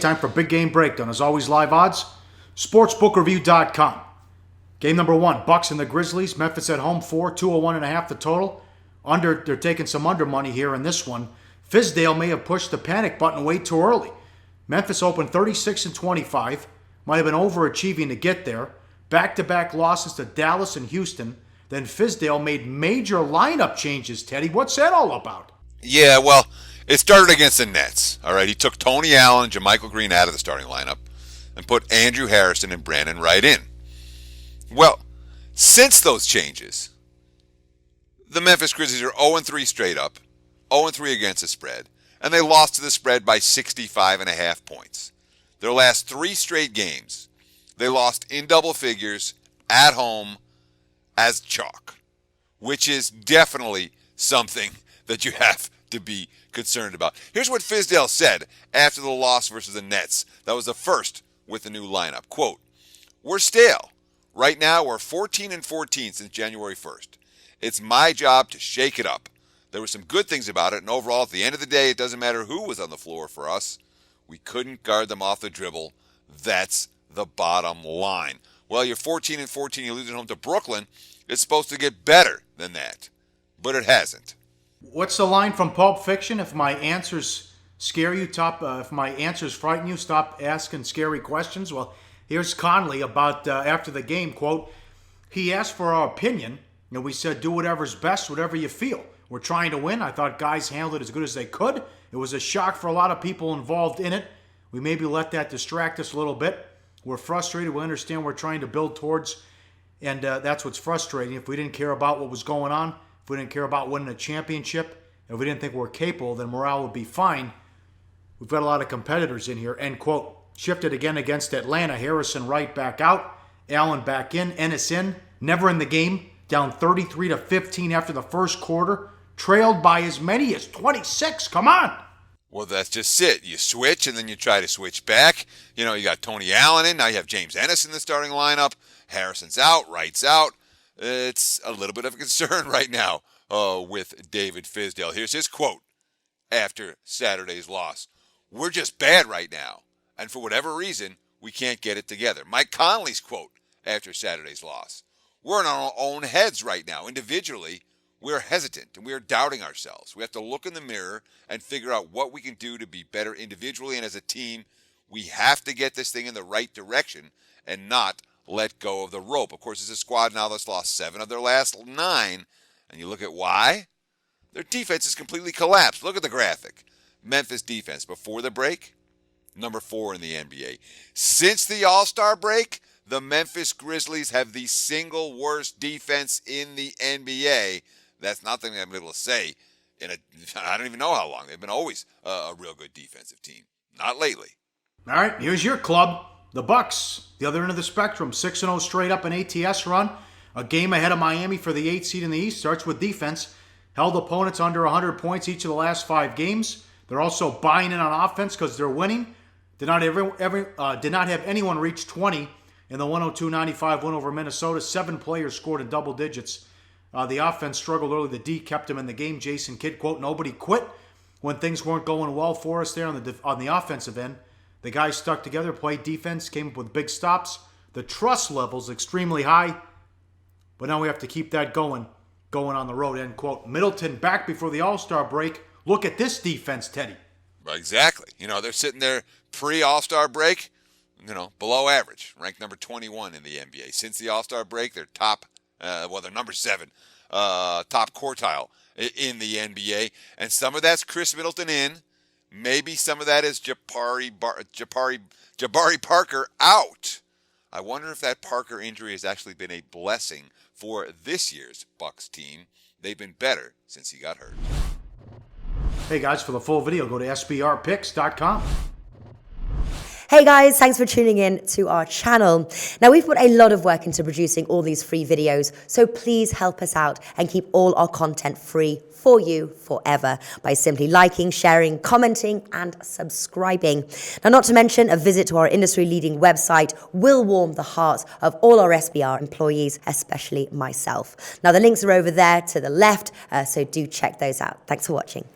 time for Big Game Breakdown. As always, live odds, sportsbookreview.com. Game number one, Bucks and the Grizzlies. Memphis at home, 201.5 the total. They're taking some under money here in this one. Fizdale may have pushed the panic button way too early. Memphis opened 36-25. Might have been overachieving to get there. Back-to-back losses to Dallas and Houston. Then Fizdale made major lineup changes, Teddy. What's that all about? Yeah, well, it started against the Nets. All right, he took Tony Allen and JaMychal Green out of the starting lineup and put Andrew Harrison and Brandan Wright in. Well, since those changes, the Memphis Grizzlies are 0-3 straight up, 0-3 against the spread, and they lost to the spread by 65.5 points. Their last three straight games, they lost in double figures at home as chalk, which is definitely something that you have to be concerned about. Here's what Fizdale said after the loss versus the Nets. That was the first with the new lineup. Quote, "We're stale. Right now, we're 14-14 since January 1st. It's my job to shake it up. There were some good things about it, and overall, at the end of the day, it doesn't matter who was on the floor for us. We couldn't guard them off the dribble. That's the bottom line." Well, you're 14-14, you lose at home to Brooklyn. It's supposed to get better than that, but it hasn't. What's the line from Pulp Fiction? If my answers scare you, if my answers frighten you, stop asking scary questions. Well, here's Conley about after the game, quote, "He asked for our opinion. We said, do whatever's best, whatever you feel. We're trying to win. I thought guys handled it as good as they could. It was a shock for a lot of people involved in it. We maybe let that distract us a little bit. We're frustrated. We understand we're trying to build towards, and that's what's frustrating. If we didn't care about what was going on, if we didn't care about winning a championship, if we didn't think we were capable, then morale would be fine. We've got a lot of competitors in here," end quote. Shifted again against Atlanta. Harrison Wright back out. Allen back in. Ennis in. Never in the game. Down 33-15 after the first quarter. Trailed by as many as 26. Come on. Well, that's just it. You switch, and then you try to switch back. You got Tony Allen in. Now you have James Ennis in the starting lineup. Harrison's out. Wright's out. It's a little bit of a concern right now with David Fizdale. Here's his quote after Saturday's loss. "We're just bad right now, and for whatever reason, we can't get it together." Mike Conley's quote after Saturday's loss. "We're in our own heads right now. Individually, we're hesitant and we're doubting ourselves. We have to look in the mirror and figure out what we can do to be better individually and as a team. We have to get this thing in the right direction and not let go of the rope." Of course, it's a squad now that's lost 7 of their last 9. And you look at why? Their defense is completely collapsed. Look at the graphic. Memphis defense before the break, number 4 in the NBA. Since the All-Star break, the Memphis Grizzlies have the single worst defense in the NBA. That's nothing I've been able to say I don't even know how long. They've been always a real good defensive team. Not lately. All right, here's your club. The Bucks, the other end of the spectrum, 6-0 straight up an ATS run. A game ahead of Miami for the 8th seed in the East. Starts with defense. Held opponents under 100 points each of the last 5 games. They're also buying in on offense because they're winning. Did not have anyone reach 20 in the 102-95 win over Minnesota. 7 players scored in double digits. The offense struggled early. The D kept them in the game. Jason Kidd, quote, "Nobody quit when things weren't going well for us there on the offensive end. The guys stuck together, played defense, came up with big stops. The trust level's extremely high, but now we have to keep that going on the road," end quote. Middleton back before the All-Star break. Look at this defense, Teddy. Exactly. They're sitting there pre-All-Star break, below average, ranked number 21 in the NBA. Since the All-Star break, they're they're number 7, top quartile in the NBA. And some of that's Chris Middleton in. Maybe some of that is Jabari Parker out. I wonder if that Parker injury has actually been a blessing for this year's Bucks team. They've been better since he got hurt. Hey guys, for the full video, go to sbrpicks.com. Hey guys, thanks for tuning in to our channel. Now, we've put a lot of work into producing all these free videos, so please help us out and keep all our content free for you forever by simply liking, sharing, commenting, and subscribing. Now, not to mention, a visit to our industry-leading website will warm the hearts of all our SBR employees, especially myself. Now, the links are over there to the left, so do check those out. Thanks for watching.